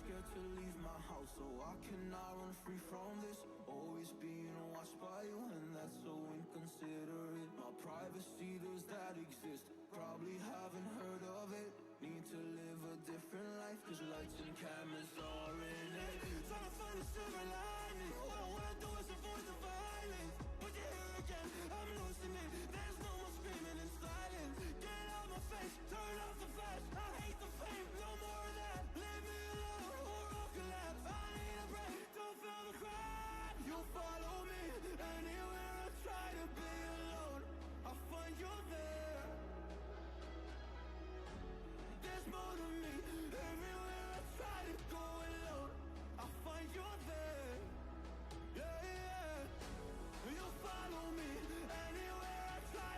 scared to leave my house, so I cannot run free from this. Always being watched by you, and that's so inconsiderate. My privacy, does that exist? Probably haven't heard of it. Need to live a different life, cause lights and cameras are in it. Trying to find a silver lining. All I wanna do is avoid the violence. But you're here again, I'm losing it. There's no more screaming in silence. Get out my face, turn off the flash. I hate the fame, no more of that. Leave me alone, or I'll collapse. I need a break, don't feel the crowd. You follow me, anywhere I try to be alone, I find you there. There's more to me, everywhere I try to go alone, I find you there. Yeah, yeah. You follow me, anywhere I try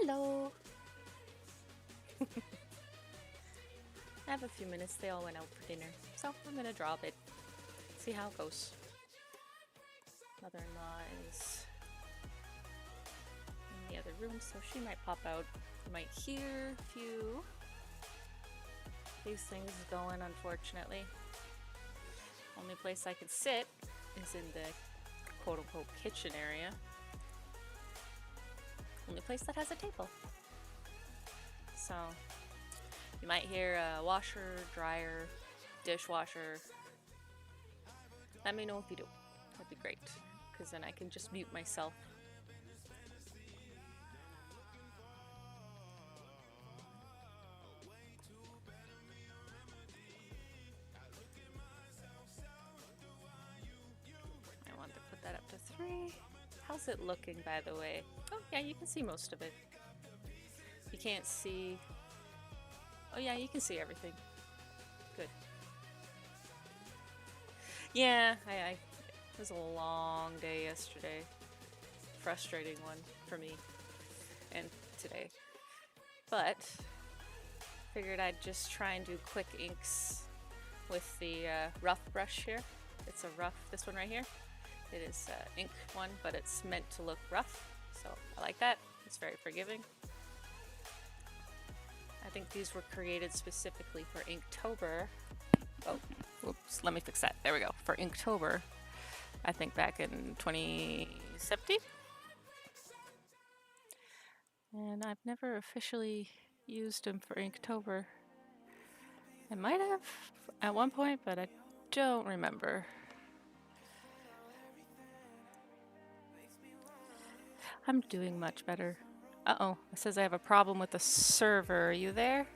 Hello. I have a few minutes. They all went out for dinner, so I'm gonna draw a bit. See how it goes. Mother-in-law is in the other room, so she might pop out. You might hear a few these things going, unfortunately. Only place I can sit is in the quote-unquote kitchen area. Only place that has a table. So you might hear a washer, dryer, dishwasher. Let me know if you do. That'd be great, because then I can just mute myself. I want to put that up to 3. How's it looking, by the way? Oh yeah, you can see most of it. You can't see... Oh yeah, you can see everything. Good. Yeah, it was a long day yesterday. Frustrating one for me. And today. But figured I'd just try and do quick inks with the rough brush here. It's a rough, this one right here. It is ink one, but it's meant to look rough. So I like that. It's very forgiving. I think these were created specifically for Inktober. Oh, whoops, let me fix that. There we go. For Inktober, I think back in 2017. And I've never officially used them for Inktober. I might have at one point, but I don't remember. I'm doing much better. Uh-oh, it says I have a problem with the server. Are you there?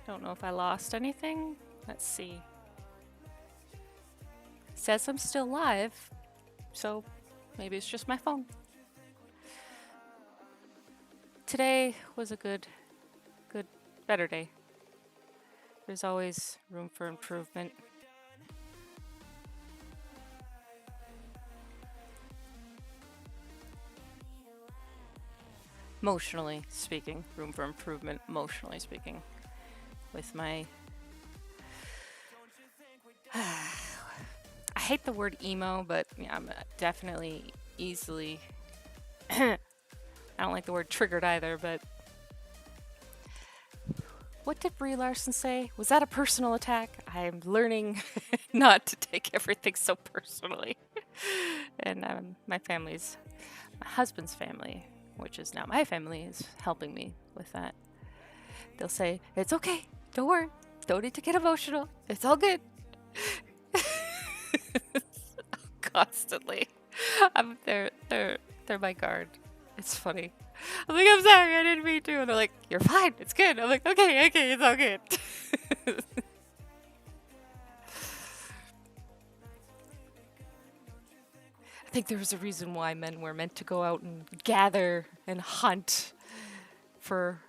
Don't know if I lost anything. Let's see. It says I'm still live, so maybe it's just my phone. Today was a better day. There's always room for improvement. Emotionally speaking, room for improvement, emotionally speaking. With my... I hate the word emo, but yeah, I'm definitely easily... I don't like the word triggered either, but... What did Brie Larson say? Was that a personal attack? I'm learning not to take everything so personally. And my husband's family, which is now my family, is helping me with that. They'll say, it's okay, don't worry, don't need to get emotional, it's all good. Constantly. They're my guard. It's funny. I'm like, I'm sorry, I didn't mean to. And they're like, you're fine, it's good. I'm like, okay, it's all good. I think there was a reason why men were meant to go out and gather and hunt for,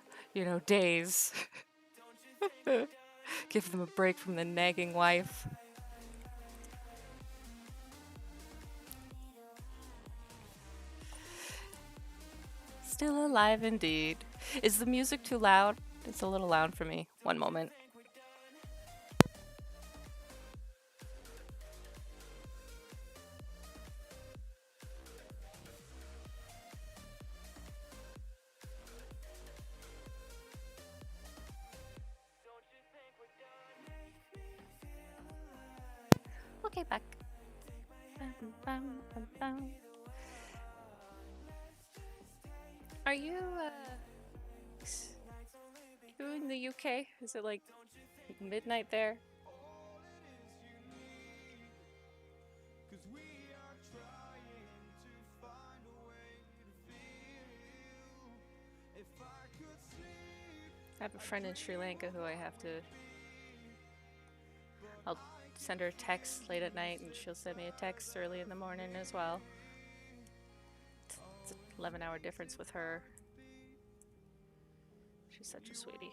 days. Give them a break from the nagging wife. Still alive indeed. Is the music too loud? It's a little loud for me. One moment. Okay, back. Are you in the UK? Is it like midnight there? I have a friend in Sri Lanka who I'll send her a text late at night and she'll send me a text early in the morning as well. It's an 11-hour difference with her. She's such a sweetie.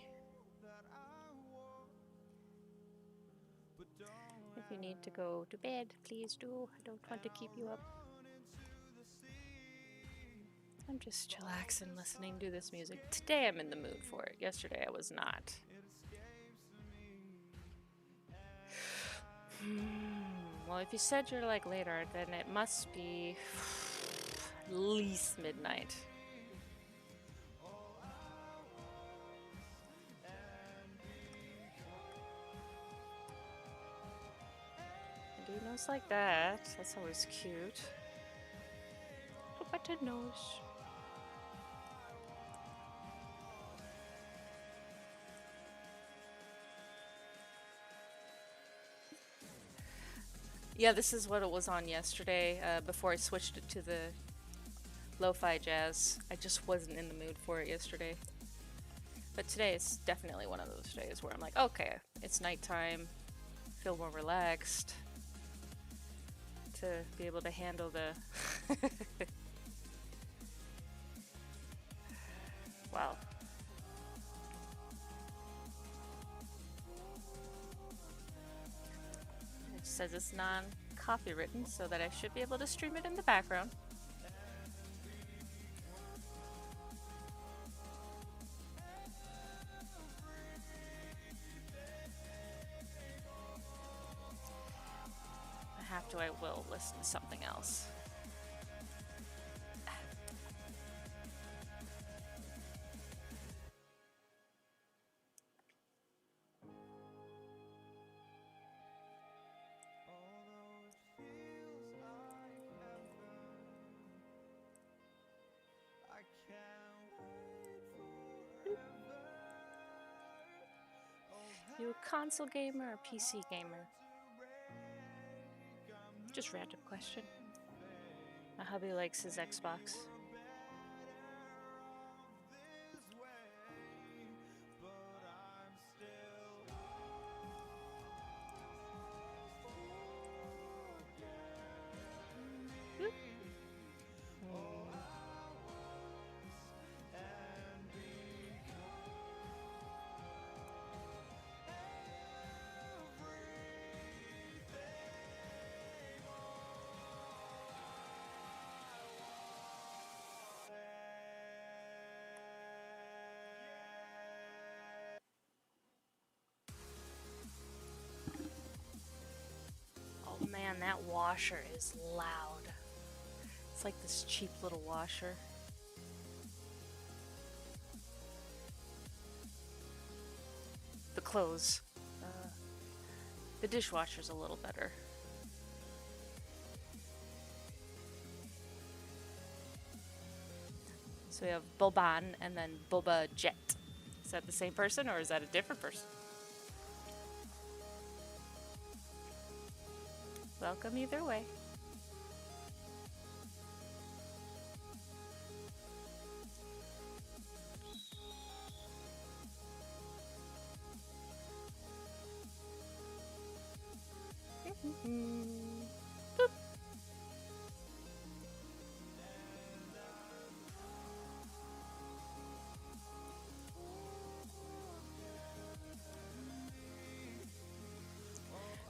If you need to go to bed, please do. I don't want to keep you up. I'm just chillaxing, listening to this music. Today I'm in the mood for it. Yesterday I was not. Well, if you said you're like later, then it must be at least midnight. I do nose like that. That's always cute. Little button nose. Yeah, this is what it was on yesterday before I switched it to the lo-fi jazz. I just wasn't in the mood for it yesterday. But today is definitely one of those days where I'm like, okay, it's nighttime, feel more relaxed to be able to handle the... Wow. It says it's non-copywritten, so that I should be able to stream it in the background. If I have to, I will listen to something else. You a console gamer or PC gamer? Just random question. My hubby likes his Xbox. Oh man, that washer is loud. It's like this cheap little washer. The clothes. The dishwasher's a little better. So we have Boban and then Boba Jet. Is that the same person or is that a different person? Welcome either way. Boop.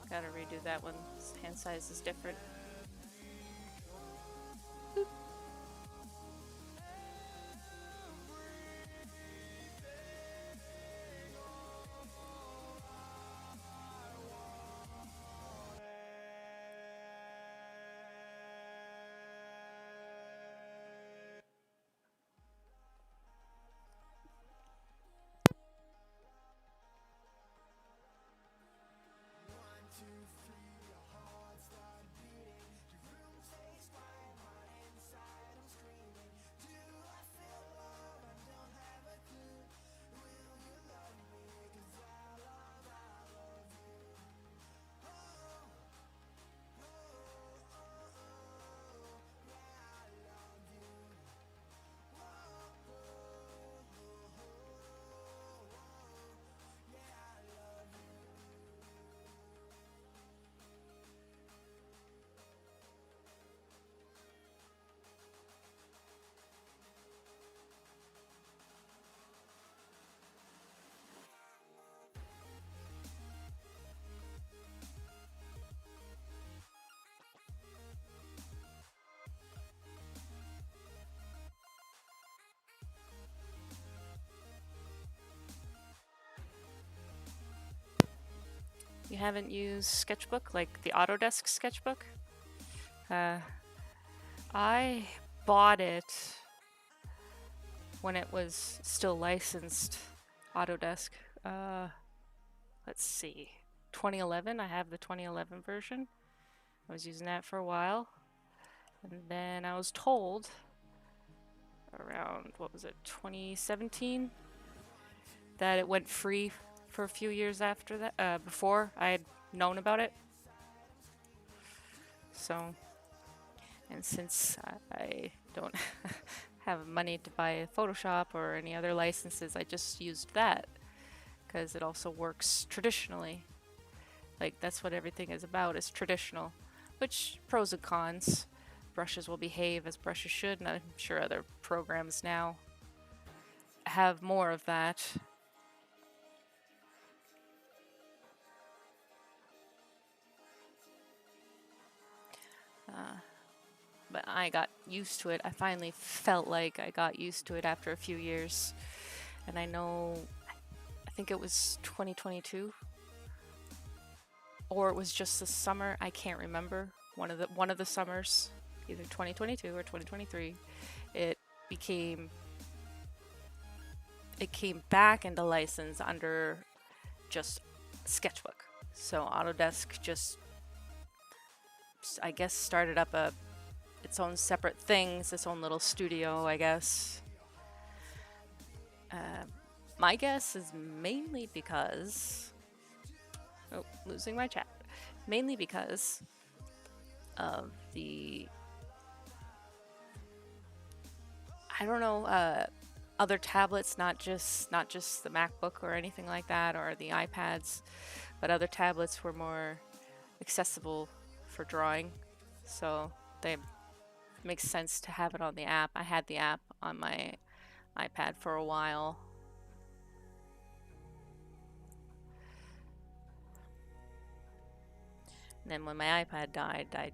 Gotta redo that one. Hand size is different. Boop. You haven't used Sketchbook, like the Autodesk Sketchbook? I bought it when it was still licensed, Autodesk. Let's see, 2011. I have the 2011 version. I was using that for a while, and then I was told around, what was it, 2017, that it went free for a few years after that, before I had known about it. So, and since I don't have money to buy Photoshop or any other licenses, I just used that because it also works traditionally. Like, that's what everything is about, is traditional, which pros and cons. Brushes will behave as brushes should, and I'm sure other programs now have more of that. But I got used to it. I finally felt like I got used to it after a few years. And I know, I think it was 2022, or it was just the summer. I can't remember. One of the summers, either 2022 or 2023, it came back into license under just Sketchbook. So Autodesk just, I guess, started up its own separate things, its own little studio, I guess. My guess is mainly because, oh, losing my chat. Mainly because of the, I don't know, other tablets, not just the MacBook or anything like that, or the iPads, but other tablets were more accessible for drawing. So they makes sense to have it on the app. I had the app on my iPad for a while. And then when my iPad died, I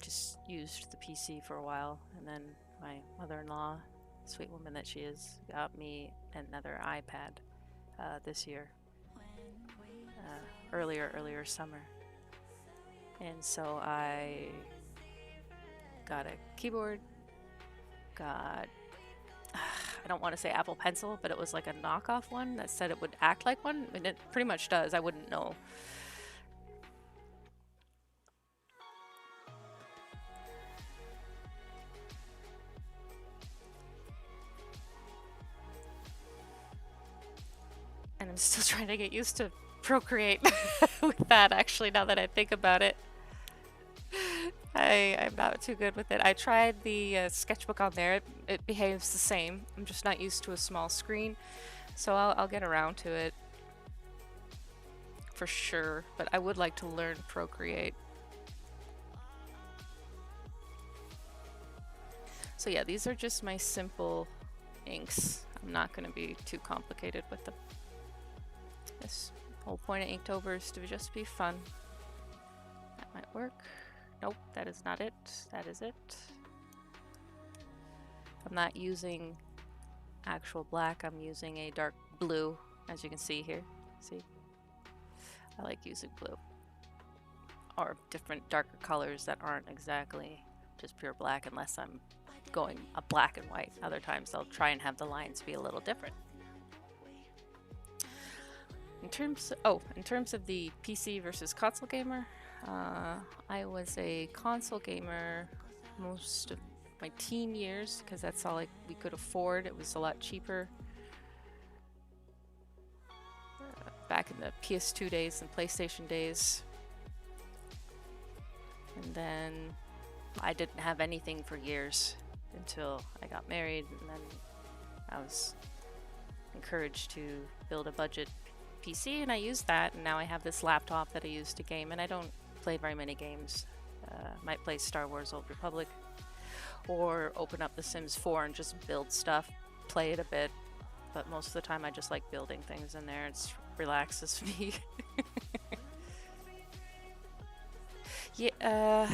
just used the PC for a while. And then my mother-in-law, sweet woman that she is, got me another iPad this year. Earlier summer. And so I got a keyboard, got, I don't want to say Apple Pencil, but it was like a knockoff one that said it would act like one, and it pretty much does. I wouldn't know. And I'm still trying to get used to Procreate with that, actually, now that I think about it. I'm not too good with it. I tried the Sketchbook on there. It behaves the same. I'm just not used to a small screen, so I'll get around to it for sure. But I would like to learn Procreate. So yeah, these are just my simple inks. I'm not going to be too complicated with them. This whole point of Inktober is to just be fun. That might work. Nope, that is not it. That is it. I'm not using actual black. I'm using a dark blue, as you can see here. See? I like using blue. Or different darker colors that aren't exactly just pure black, unless I'm going a black and white. Other times I'll try and have the lines be a little different. In terms of the PC versus console gamer, I was a console gamer most of my teen years because that's all we could afford. It was a lot cheaper back in the PS2 days and PlayStation days. And then I didn't have anything for years until I got married, and then I was encouraged to build a budget PC, and I used that, and now I have this laptop that I use to game, and I don't play very many games. Might play Star Wars Old Republic, or open up The Sims 4 and just build stuff, play it a bit, but most of the time I just like building things in there. It relaxes me. Yeah,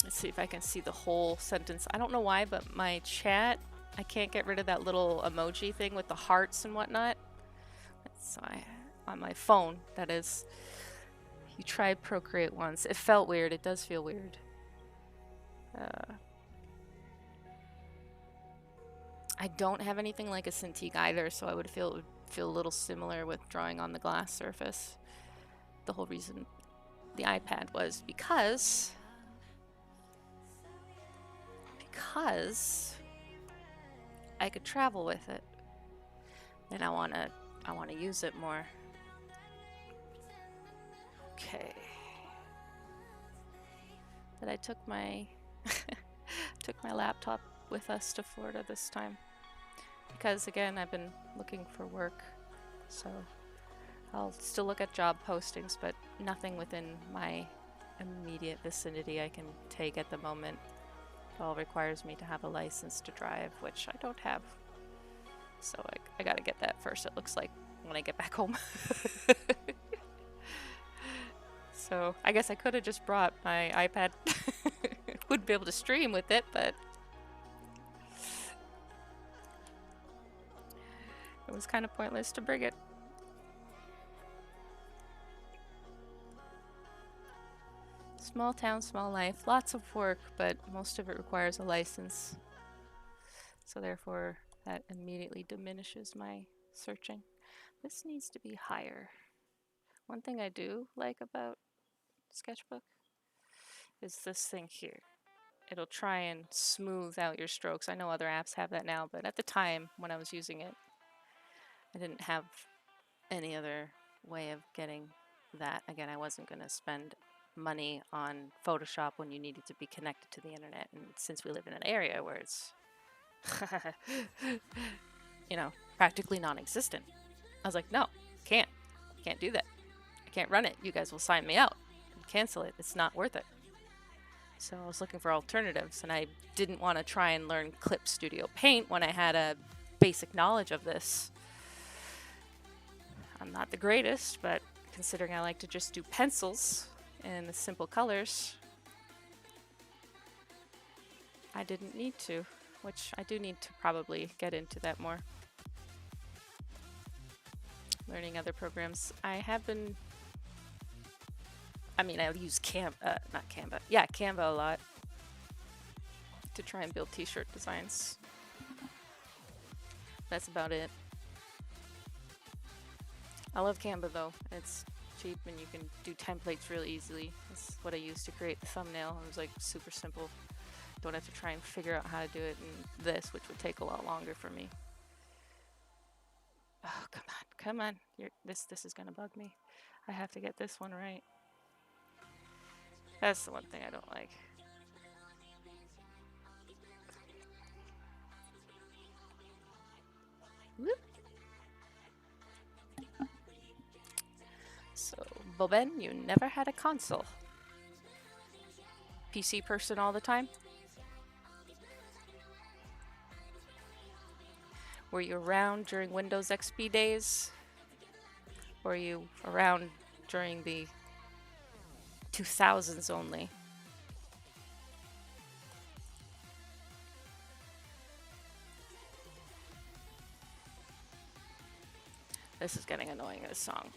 let's see if I can see the whole sentence. I don't know why, but my chat, I can't get rid of that little emoji thing with the hearts and whatnot. So on my phone. That is, you tried Procreate once. It felt weird. It does feel weird. I don't have anything like a Cintiq either, so I would feel it would feel a little similar with drawing on the glass surface. The whole reason the iPad was because I could travel with it, and I wanna use it more. Okay. But I took my took my laptop with us to Florida this time because again I've been looking for work, so I'll still look at job postings, but nothing within my immediate vicinity I can take at the moment. It all requires me to have a license to drive, which I don't have. So I gotta get that first, it looks like, when I get back home. So I guess I could have just brought my iPad. Wouldn't be able to stream with it, but it was kind of pointless to bring it. Small town, small life, lots of work, but most of it requires a license. So therefore, that immediately diminishes my searching. This needs to be higher. One thing I do like about Sketchbook is this thing here. It'll try and smooth out your strokes. I know other apps have that now, but at the time when I was using it, I didn't have any other way of getting that. Again, I wasn't going to spend money on Photoshop when you needed to be connected to the internet. And since we live in an area where it's, you know, practically non-existent, I was like, no, can't do that. I can't run it. You guys will sign me out and cancel it. It's not worth it. So I was looking for alternatives, and I didn't want to try and learn Clip Studio Paint when I had a basic knowledge of this. I'm not the greatest, but considering I like to just do pencils and the simple colors, I didn't need to, which I do need to probably get into that more. Learning other programs. I have been, I mean, I use Canva a lot to try and build t-shirt designs. That's about it. I love Canva though. It's cheap and you can do templates really easily. That's what I used to create the thumbnail. It was like super simple. Don't have to try and figure out how to do it in this, which would take a lot longer for me. Oh, come on. This is gonna bug me. I have to get this one right. That's the one thing I don't like. Whoop. So, Boben, you never had a console. PC person all the time? Were you around during Windows XP days? Were you around during the 2000s only? This is getting annoying, this song.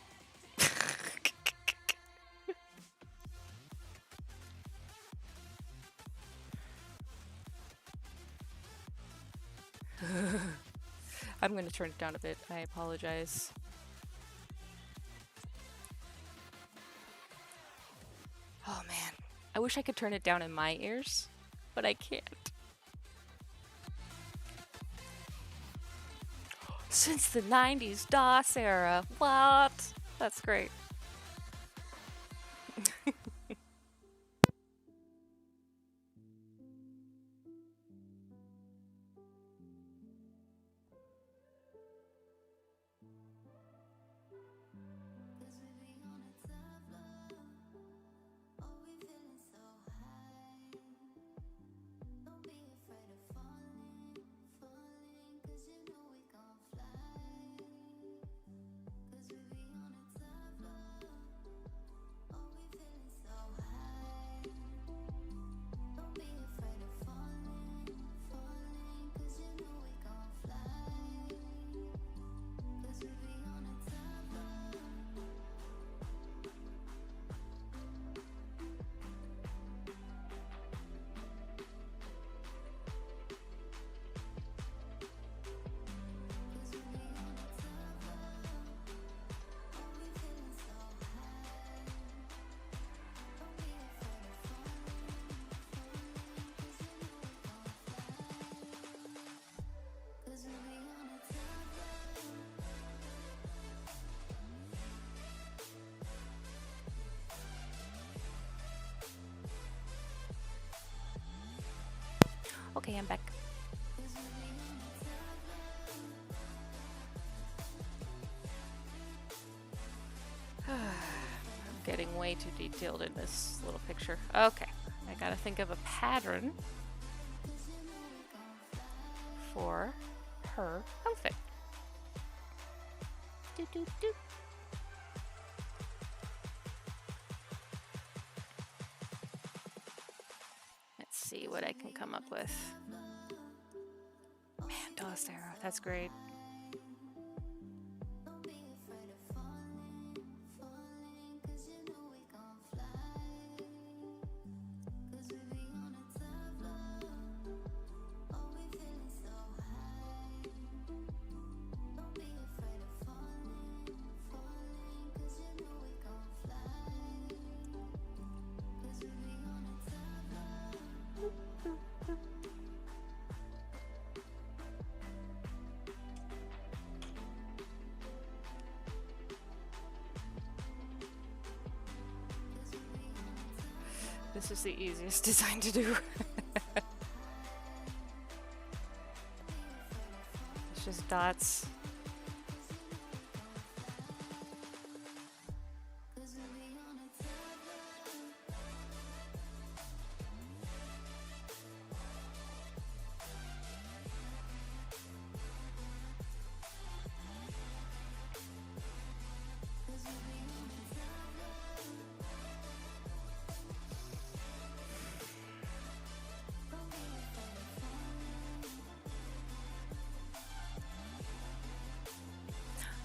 I'm going to turn it down a bit. I apologize. Oh man, I wish I could turn it down in my ears, but I can't. Since the 90s DOS era. What? That's great. Okay, I'm back. I'm getting way too detailed in this little picture. Okay, I gotta think of a pattern for her outfit. Do, do, do. Let's see what I can come up with. Man, Dust Arrow, that's great. This is the easiest design to do. It's just dots.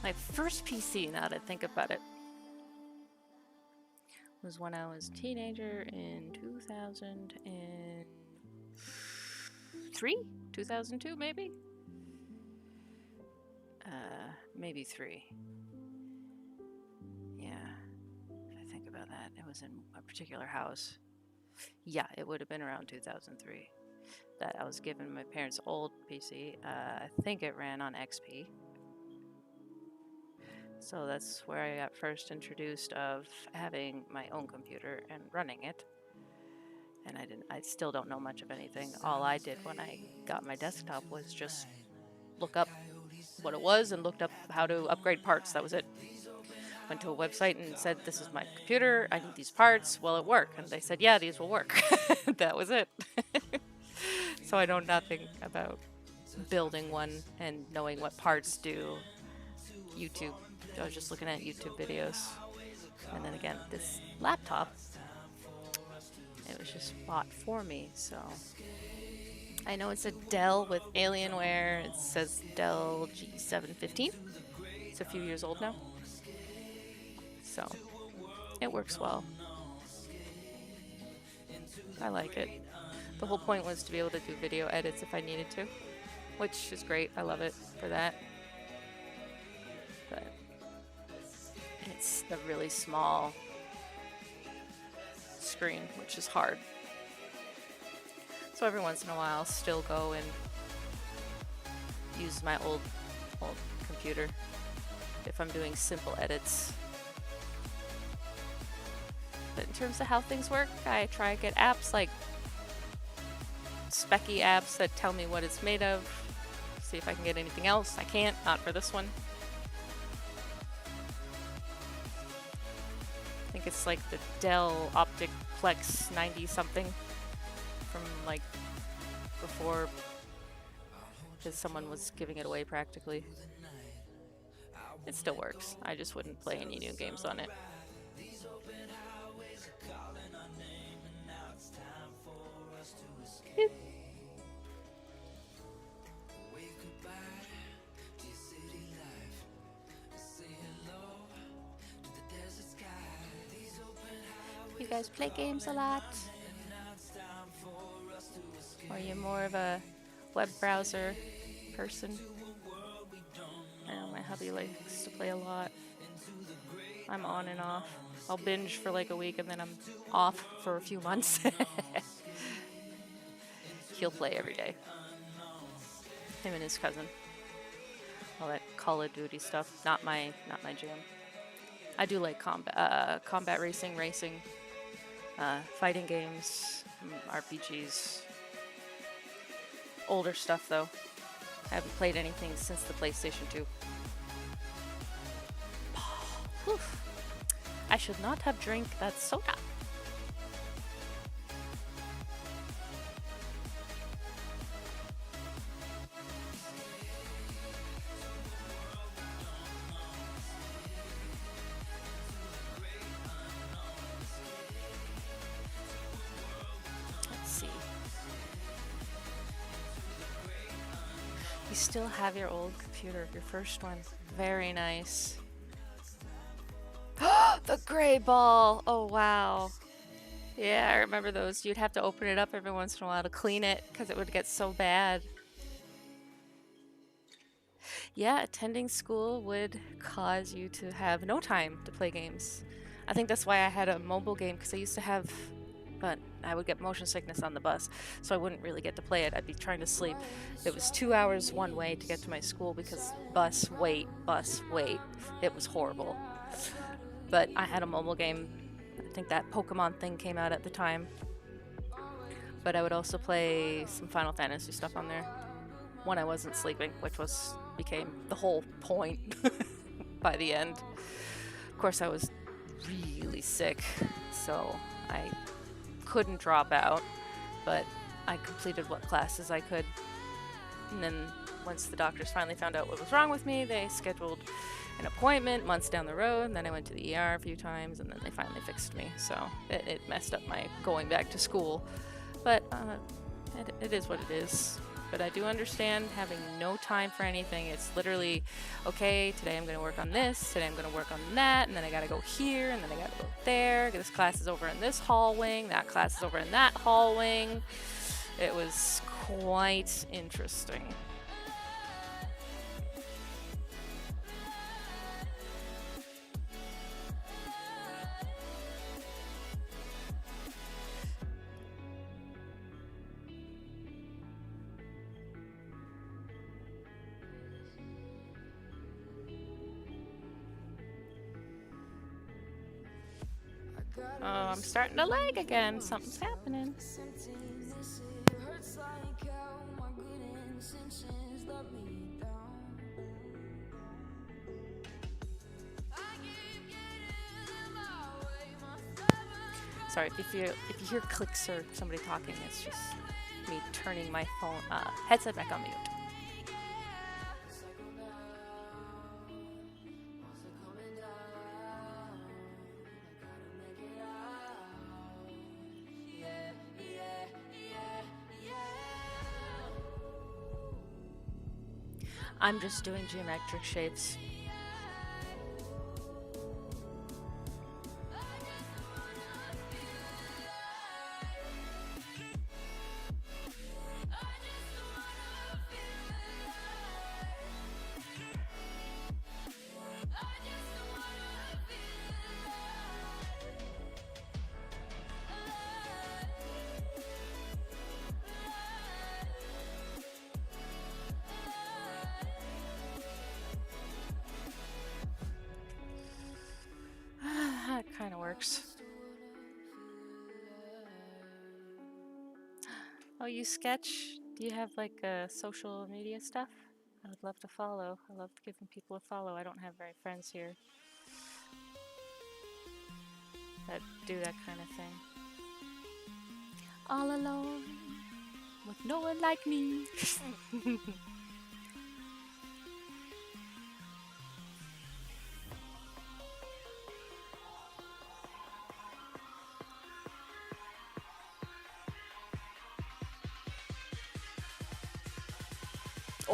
My first PC, now that I think about it, was when I was a teenager in 2003? 2002, maybe? Maybe 3. Yeah, if I think about that, it was in a particular house. Yeah, it would have been around 2003 that I was given my parents' old PC. I think it ran on XP. So that's where I got first introduced of having my own computer and running it. And I still don't know much of anything. All I did when I got my desktop was just look up what it was and looked up how to upgrade parts. That was it. Went to a website and said, this is my computer, I need these parts, will it work? And they said, yeah, these will work. That was it. So I know nothing about building one and knowing what parts do. YouTube. I was just looking at YouTube videos. And then again, this laptop, it was just bought for me, so. I know it's a Dell with Alienware. It says Dell G715. It's a few years old now. So, it works well. I like it. The whole point was to be able to do video edits if I needed to, which is great. I love it for that. But it's a really small screen, which is hard. So every once in a while, I'll still go and use my old computer if I'm doing simple edits. But in terms of how things work, I try to get apps like specky apps that tell me what it's made of. See if I can get anything else. I can't, not for this one. I think it's like the Dell Opticplex 90 something from like before, because someone was giving it away practically. It still works. I just wouldn't play any new games on it. You guys play games a lot? Or are you more of a web browser person? I know my hubby likes to play a lot. I'm on and off. I'll binge for like a week and then I'm off for a few months. He'll play every day. Him and his cousin. All that Call of Duty stuff. Not my jam. I do like combat racing, fighting games, RPGs. older stuff though. I haven't played anything since the PlayStation 2. Whew. I should not have drank that soda. Let's see. You still have your old computer, your first one. Very nice. The gray ball! Oh, wow. Yeah, I remember those. You'd have to open it up every once in a while to clean it because it would get so bad. Yeah, attending school would cause you to have no time to play games. I think that's why I had a mobile game, because I used to have, but I would get motion sickness on the bus, so I wouldn't really get to play it. I'd be trying to sleep. It was 2 hours one way to get to my school because bus wait. It was horrible. But I had a mobile game. I think that Pokemon thing came out at the time. But I would also play some Final Fantasy stuff on there when I wasn't sleeping, which became the whole point by the end. Of course, I was really sick, so I couldn't drop out, but I completed what classes I could. And then once the doctors finally found out what was wrong with me, they scheduled an appointment months down the road, and then I went to the ER a few times, and then they finally fixed me. So it messed up my going back to school, but it is what it is. But I do understand having no time for anything. It's literally, okay, today I'm going to work on this, today I'm going to work on that, and then I got to go here, and then I got to go there. This class is over in this hall wing, that class is over in that hall wing. It was quite interesting. Oh, I'm starting to lag again. Something's happening. Sorry, if you hear clicks or somebody talking, it's just me turning my phone headset back on mute. I'm just doing geometric shapes. It kind of works. Oh, you sketch? Do you have like social media stuff? I would love to follow. I love giving people a follow. I don't have very friends here that do that kind of thing. All alone, with no one like me.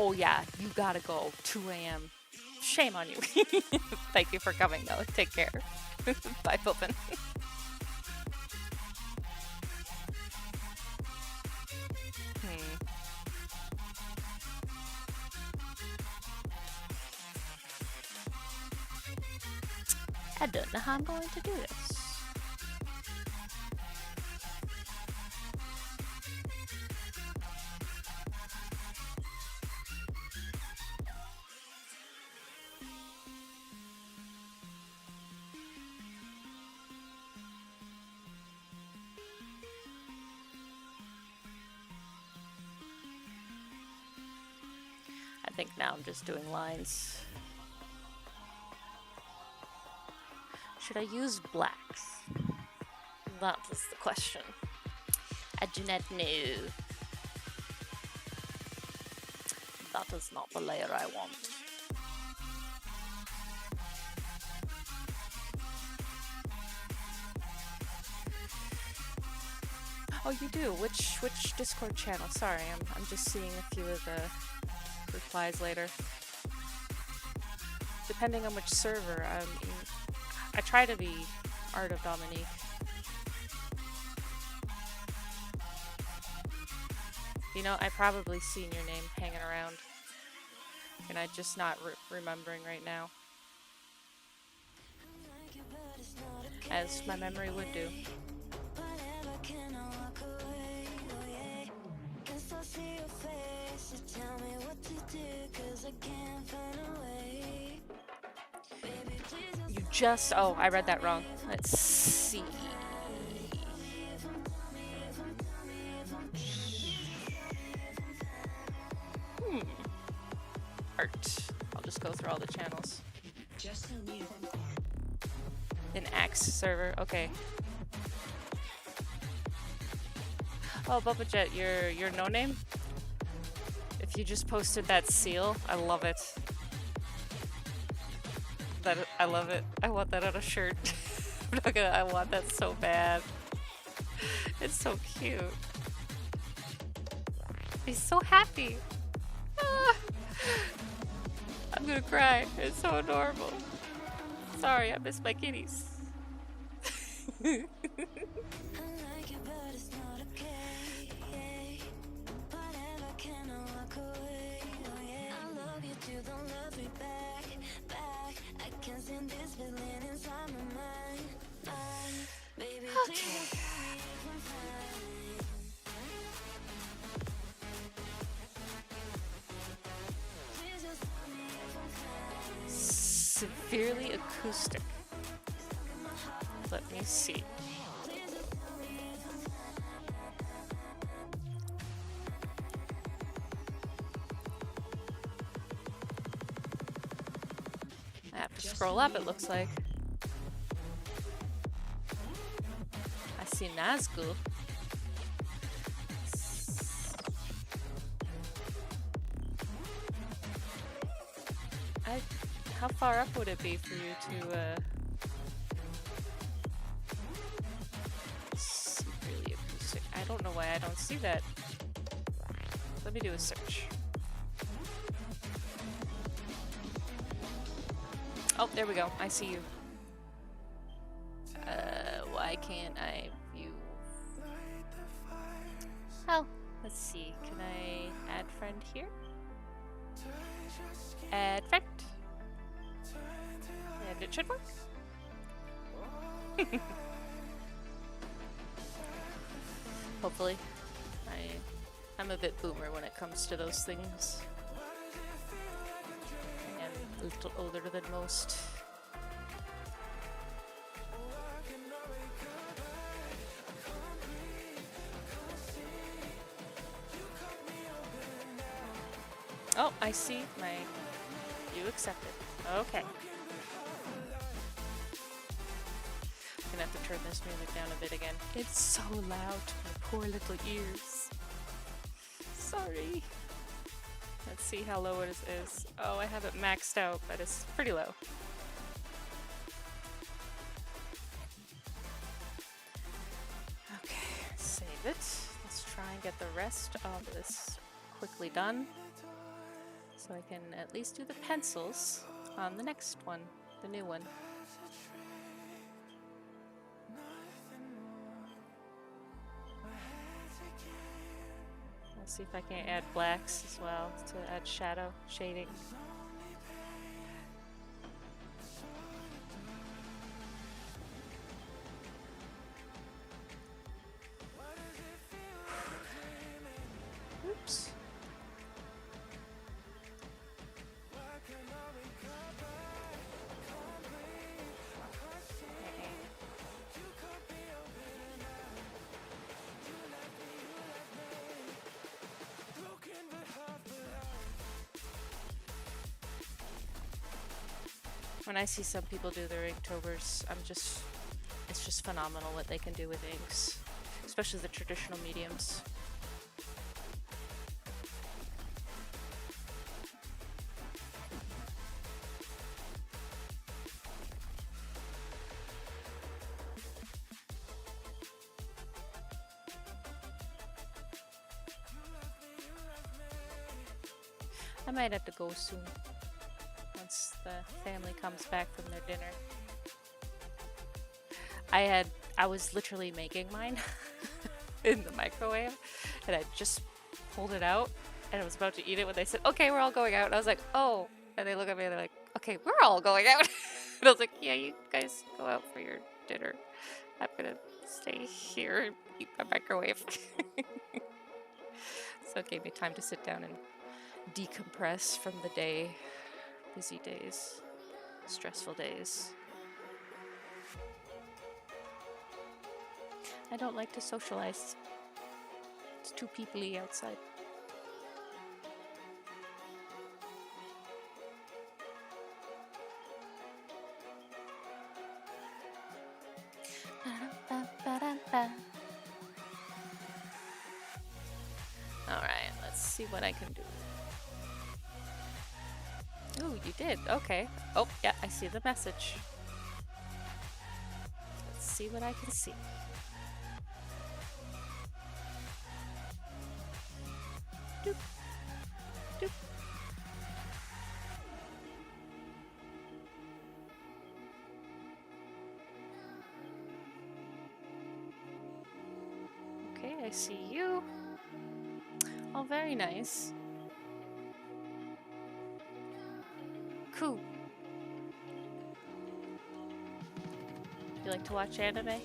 Oh yeah, you gotta go. 2 a.m. Shame on you. Thank you for coming though. Take care. Bye, Pilpin. I don't know how I'm going to do this. think now I'm just doing lines. Should I use blacks? That is the question. I do not know. That is not the layer I want. Oh, you do? Which Discord channel? Sorry, I'm just seeing a few of the replies later. Depending on which server, I try to be Art of Dominique. You know, I probably seen your name hanging around, and I'm just not remembering right now, as my memory would do. You just, oh, I read that wrong. Let's see. Art. I'll just go through all the channels. An Axe server, okay. Oh, Bubba Jet, your no name? If you just posted that seal, I love it. I love it. I want that on a shirt. I'm not gonna, I want that so bad. It's so cute. He's so happy. Ah, I'm gonna cry. It's so adorable. Sorry, I miss my kitties. Severely acoustic. Let me see. I have to scroll up, it looks like. I see Nazgul. How far up would it be for you to, severely acoustic? I don't know why I don't see that. Let me do a search. Oh, there we go. I see you. Why can't I view? Oh, let's see. Can I add friend here? Add friend. And it should work. Hopefully. I'm a bit boomer when it comes to those things. I am a little older than most. Oh, I see my... You accepted. Okay. I'm gonna have to turn this music down a bit again. It's so loud to my poor little ears. Sorry. Let's see how low it is. Oh, I have it maxed out, but it's pretty low. Okay, save it. Let's try and get the rest of this quickly done, so I can at least do the pencils on the next one, the new one. Let's see if I can add blacks as well to add shadow, shading. Oops. When I see some people do their Inktovers, it's just phenomenal what they can do with inks, especially the traditional mediums. I might have to go soon, once the family comes back from their dinner. I was literally making mine in the microwave, and I just pulled it out, and I was about to eat it when they said, "Okay, we're all going out." And I was like, "Oh," and they look at me and they're like, "Okay, we're all going out." And I was like, "Yeah, you guys go out for your dinner. I'm gonna stay here and eat my microwave." So it gave me time to sit down and decompress from the day. Busy days, stressful days. I don't like to socialize. It's too peoply outside. Alright, let's see what I can do. Oh, you did. Okay. Oh, yeah, I see the message. Let's see what I can see. Doop. Doop. Okay, I see you. Oh, very nice. Cool. You like to watch anime? Maybe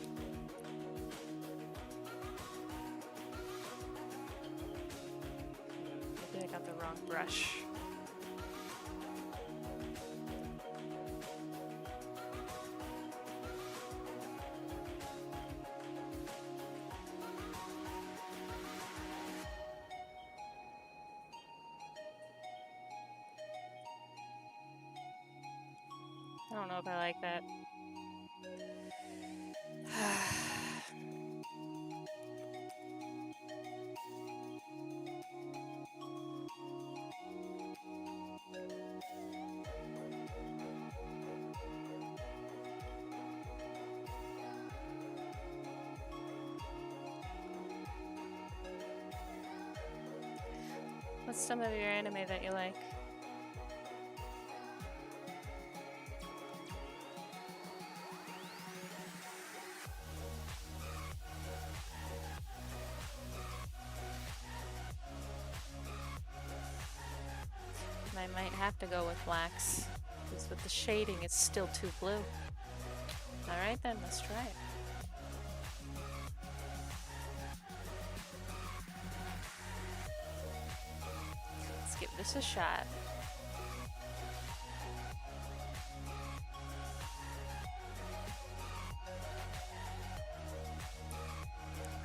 I got the wrong brush. I don't know if I like that. What's some of your anime that you like? I might have to go with blacks, because with the shading it's still too blue. Alright then, let's try it. Let's give this a shot.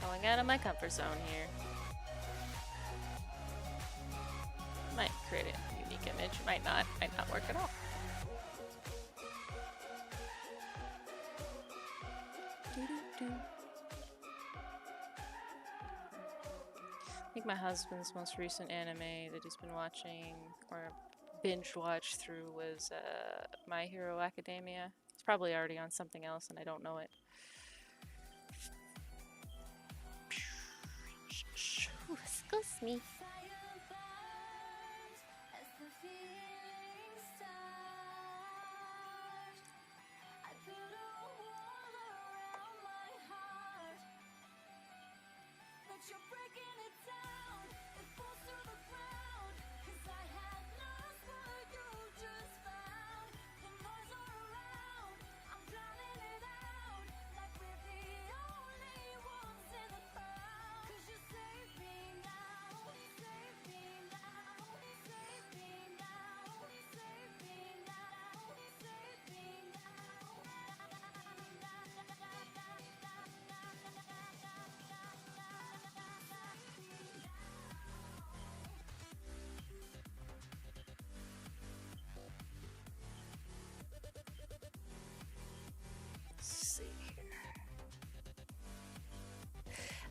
Going out of my comfort zone here. Might create a unique image, might not work at all. I think my husband's most recent anime that he's been watching or binge watched through was My Hero Academia. It's probably already on something else and I don't know it. Excuse me.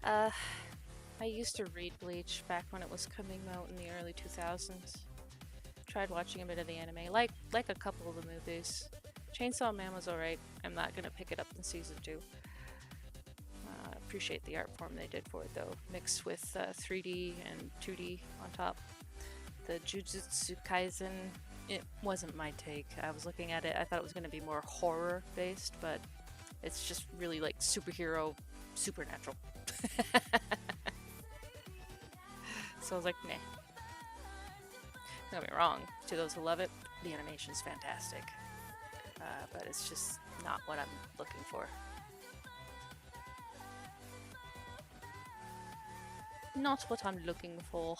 Uh, I used to read Bleach back when it was coming out in the early 2000s. Tried watching a bit of the anime, like a couple of the movies. Chainsaw Man was alright. I'm not gonna pick it up in season 2. Appreciate the art form they did for it though, mixed with 3D and 2D on top. The Jujutsu Kaisen, it wasn't my take. I was looking at it, I thought it was going to be more horror based, but it's just really like superhero, supernatural. So I was like, nah. Don't get me wrong, to those who love it, the animation's fantastic. But it's just not what I'm looking for. Not what I'm looking for.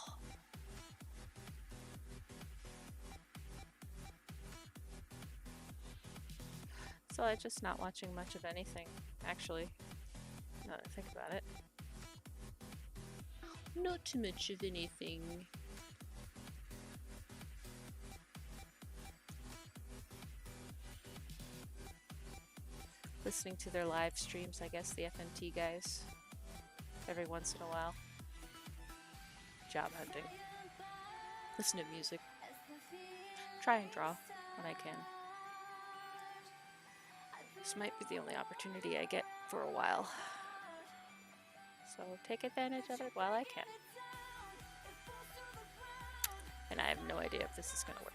So I'm just not watching much of anything, actually. Now that I think about it. Not too much of anything. Listening to their live streams, I guess, the FNT guys, every once in a while. Job hunting. Listen to music. Try and draw when I can. This might be the only opportunity I get for a while. So take advantage of it while I can. And I have no idea if this is going to work.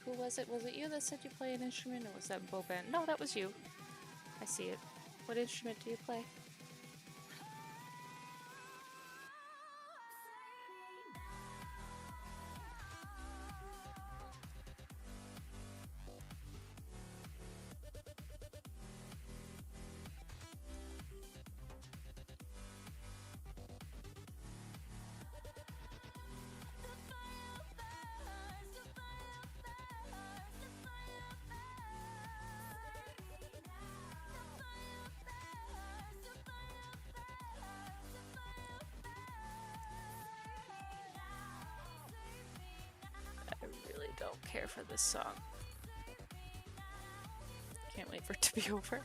Who was it? Was it you that said you play an instrument, or was that Bo Band? No, that was you. I see it. What instrument do you play? Don't care for this song. Can't wait for it to be over.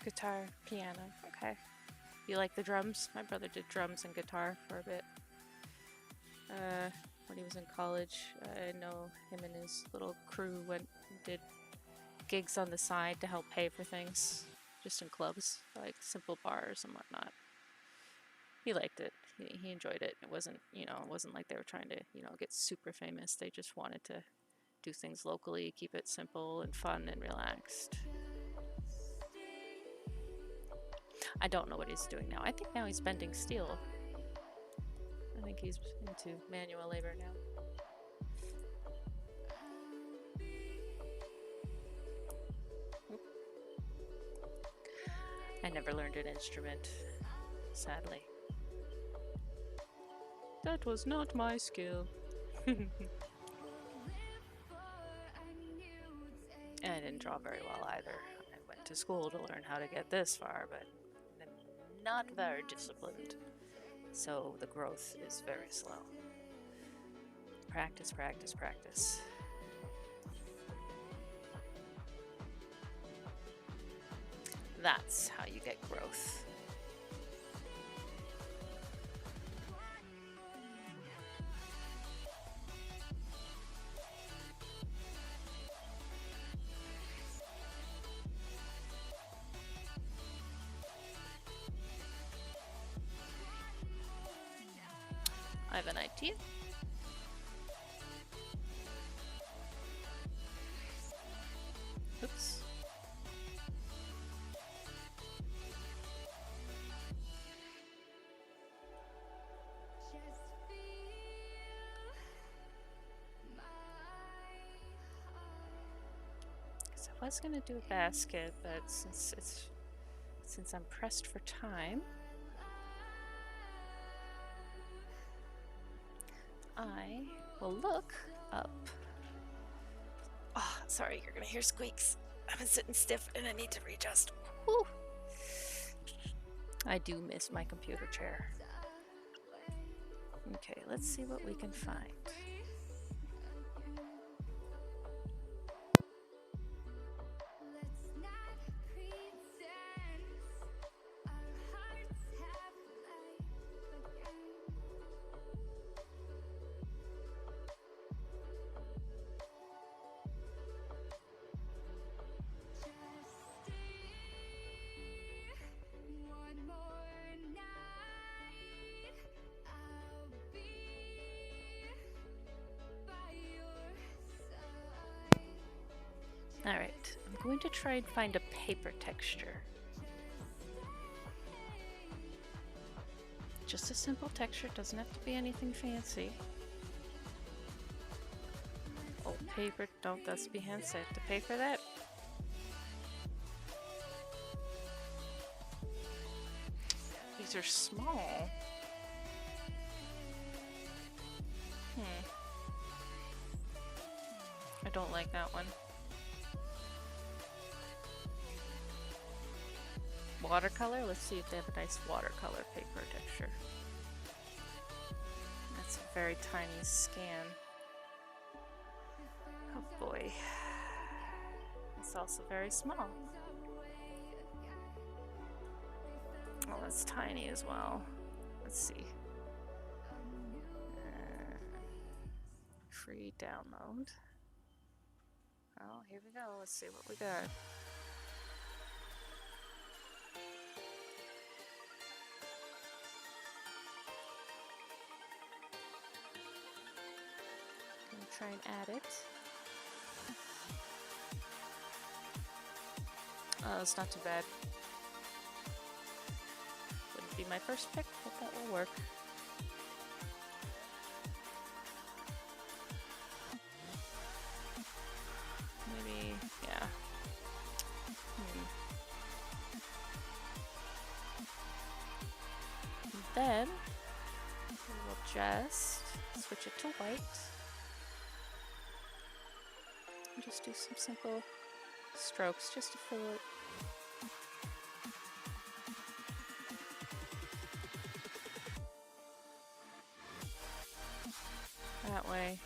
Guitar, piano, okay. You like the drums? My brother did drums and guitar for a bit. When he was in college, I know him and his little crew went and did gigs on the side to help pay for things, just in clubs, like simple bars and whatnot. He liked it. He enjoyed it. It wasn't, it wasn't like they were trying to, get super famous. They just wanted to do things locally, keep it simple and fun and relaxed. I don't know what he's doing now. I think now he's bending steel. I think he's into manual labor now. I never learned an instrument, sadly. That was not my skill. And I didn't draw very well either. I went to school to learn how to get this far, but I'm not very disciplined. So the growth is very slow. Practice, practice, practice. That's how you get growth. have an idea. Oops. Because I was gonna do a basket, but since I'm pressed for time, I will look up. Oh, sorry, you're gonna hear squeaks. I've been sitting stiff and I need to readjust. Whew. I do miss my computer chair. Okay, let's see what we can find. Alright, I'm going to try and find a paper texture. Just a simple texture, doesn't have to be anything fancy. Oh, paper, don't, that's behance, I have to pay for that. These are small. I don't like that one. Watercolor? Let's see if they have a nice watercolor paper texture. That's a very tiny scan. Oh boy. It's also very small. Oh, that's tiny as well. Let's see. Free download. Oh, here we go. Let's see what we got. Try and add it. Oh, it's not too bad. Wouldn't be my first pick, but that will work. Maybe, yeah. And then we will just switch it to white. Just do some simple strokes just to fill it. That way.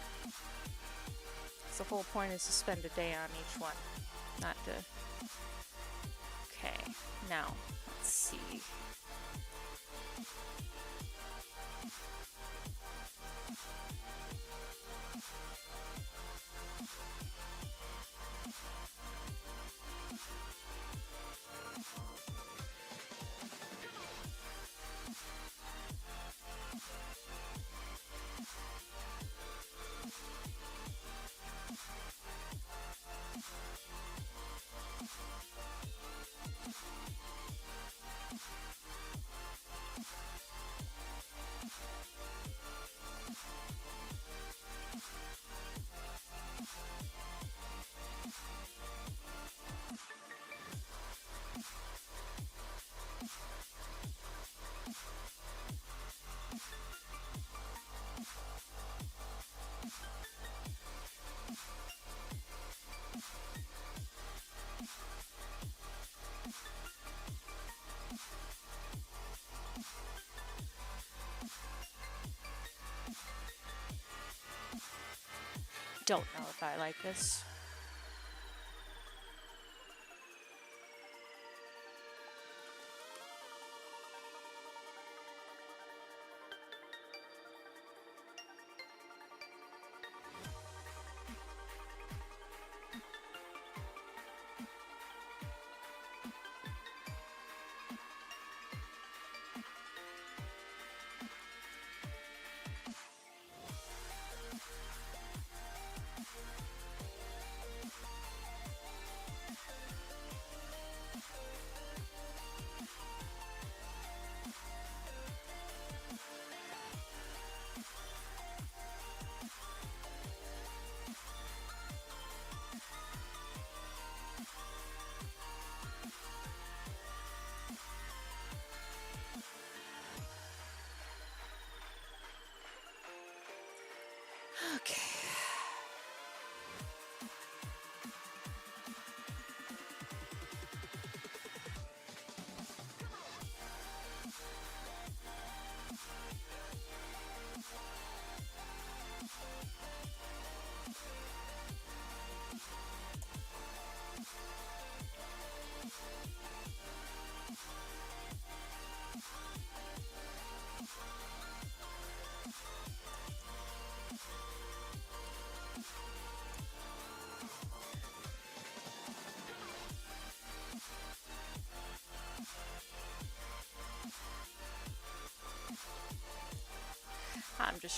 The whole point is to spend a day on each one, not to... Okay, now, let's see. Don't know if I like this.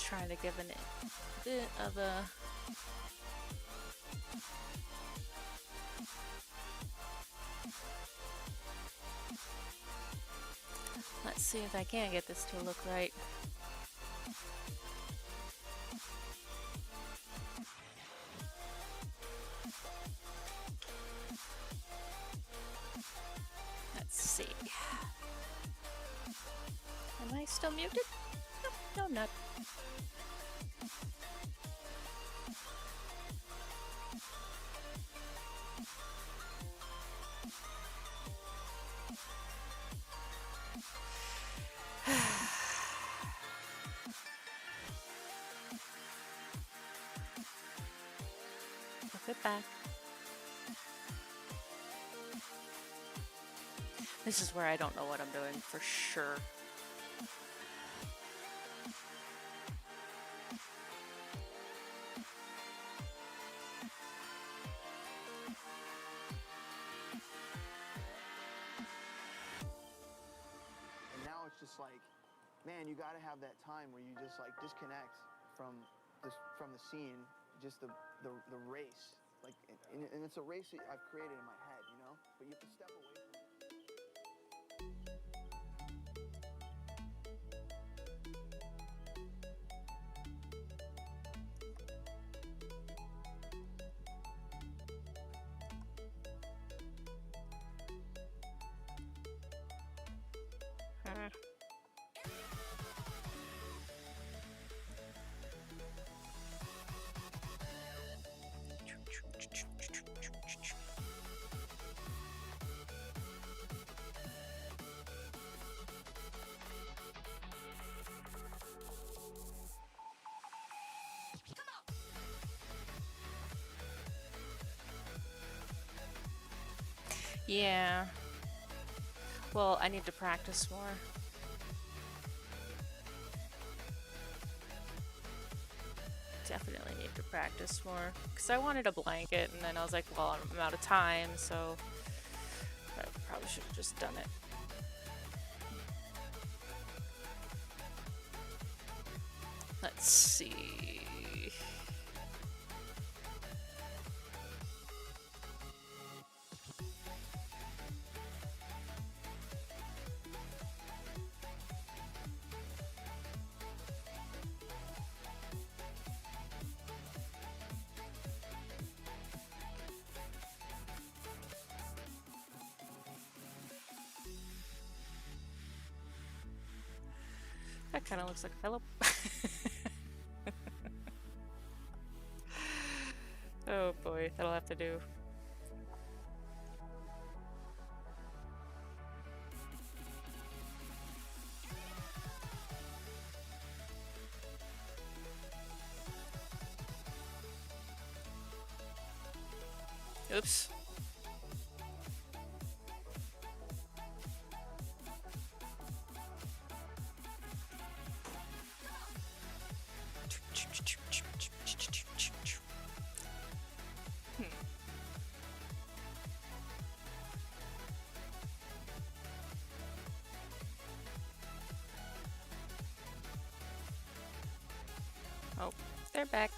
Just trying to give it a bit of a... Let's see if I can get this to look right. Let's see. Am I still muted? No, I'm not. Flip it back. This is where I don't know what I'm doing for sure. And now it's just like, man, you gotta have that time where you just like disconnect from the scene, just the race. Like, and it's a race that I've created in my head, you know? But you have to step away from it. Yeah. Well, I need to practice more. Definitely need to practice more. Because I wanted a blanket, and then I was like, well, I'm out of time, so I probably should have just done it. Let's see. That kind of looks like a pillow. Oh boy, that'll have to do. Oops. Oh, they're back.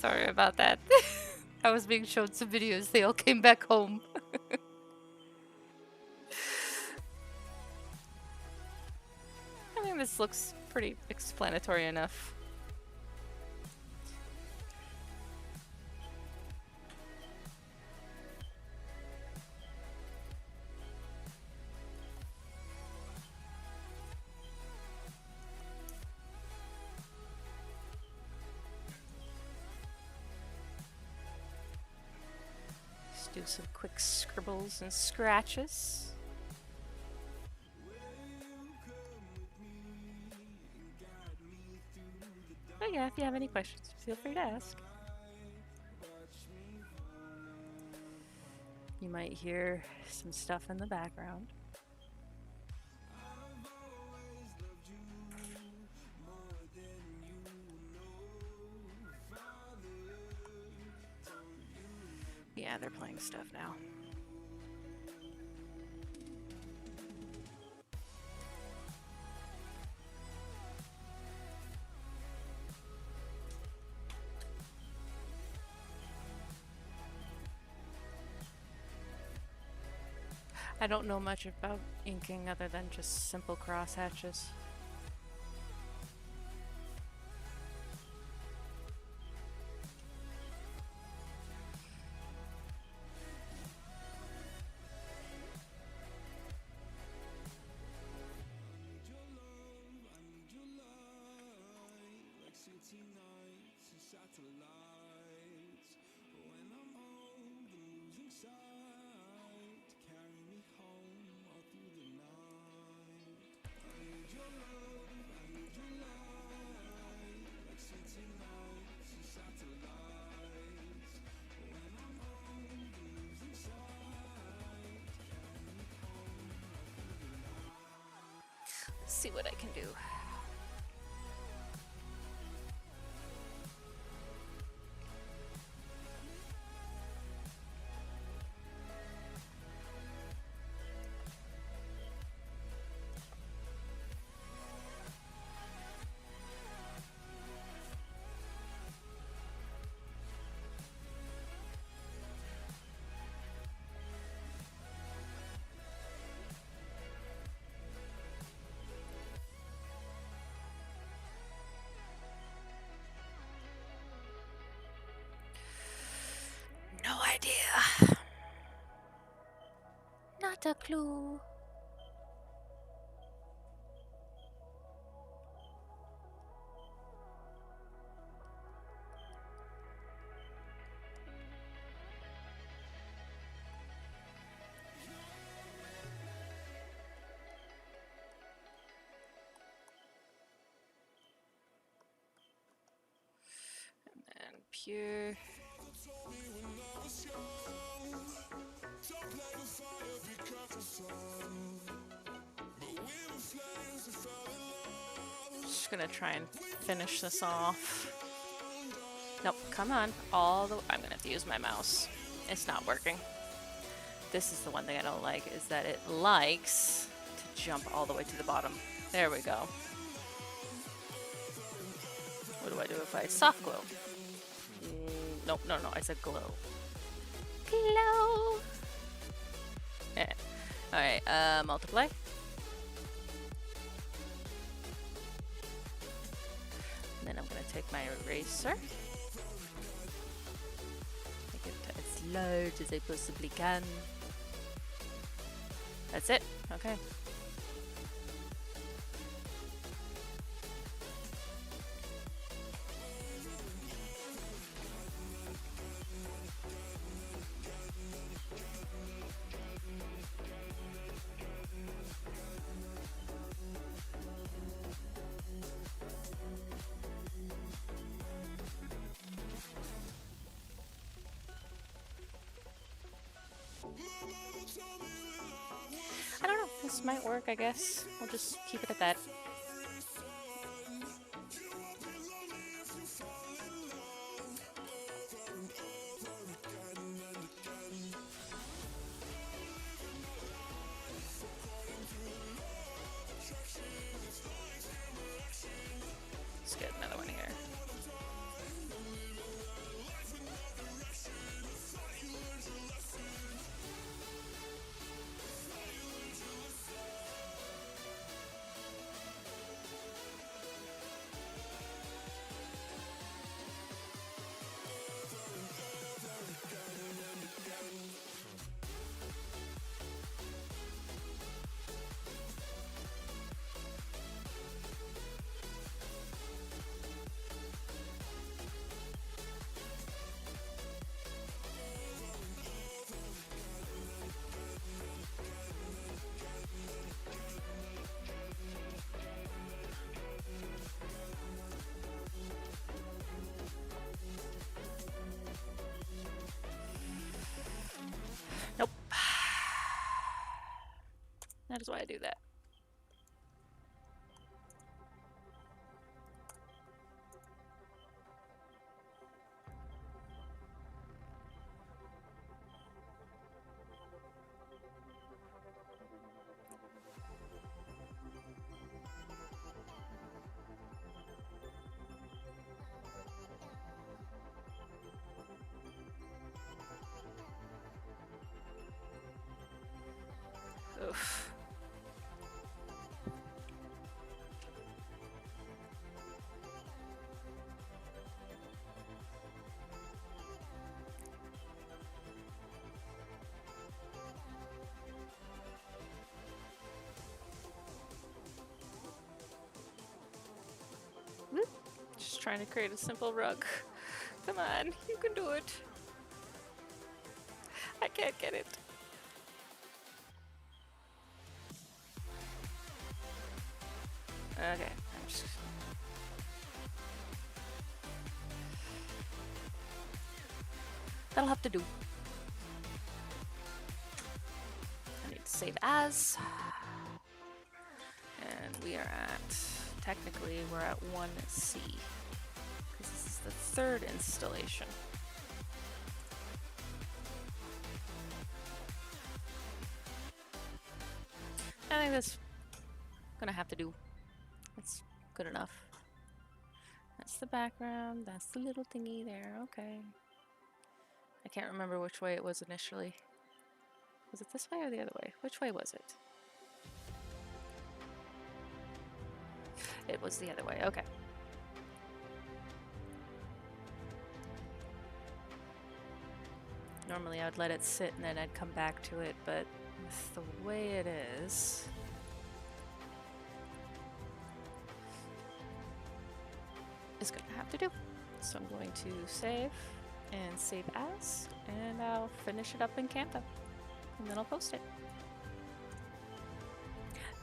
Sorry about that. I was being shown some videos. They all came back home. I mean, this looks pretty explanatory enough. Just do some quick scribbles and scratches. But yeah, if you have any questions, feel free to ask. You might hear some stuff in the background. Yeah, they're playing stuff now. I don't know much about inking other than just simple crosshatches. See what I can do. No idea. Not a clue. And pure. Just gonna try and finish this off. Nope, come on. I'm gonna have to use my mouse. It's not working. This is the one thing I don't like, is that it likes to jump all the way to the bottom. There we go. What do I do if I soft glow? Nope, no, I said glow. Glow! Yeah. Alright, multiply. And then I'm gonna take my eraser. Make it as large as I possibly can. That's it. Okay. I don't know, this might work, I guess. We'll just keep it at that. Let's get another one here. That is why I do that. Oof. Whoop. Just trying to create a simple rug. Come on, you can do it. I can't get it. Okay, I'm just... That'll have to do. I need to save as. And we are at... Technically, we're at 1C. Because this is the third installation. I think that's gonna have to do. That's good enough. That's the background. That's the little thingy there. Okay. I can't remember which way it was initially. Was it this way or the other way? Which way was it? It was the other way. Okay. Normally I would let it sit and then I'd come back to it, but with the way it is... it's gonna have to do. So I'm going to save and save as, and I'll finish it up in Canva, and then I'll post it.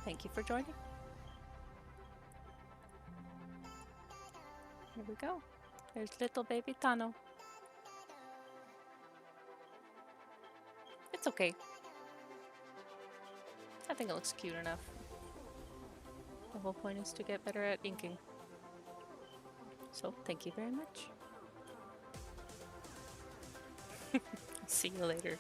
Thank you for joining. Here we go. There's little baby Tano. It's okay. I think it looks cute enough. The whole point is to get better at inking. So, thank you very much. See you later.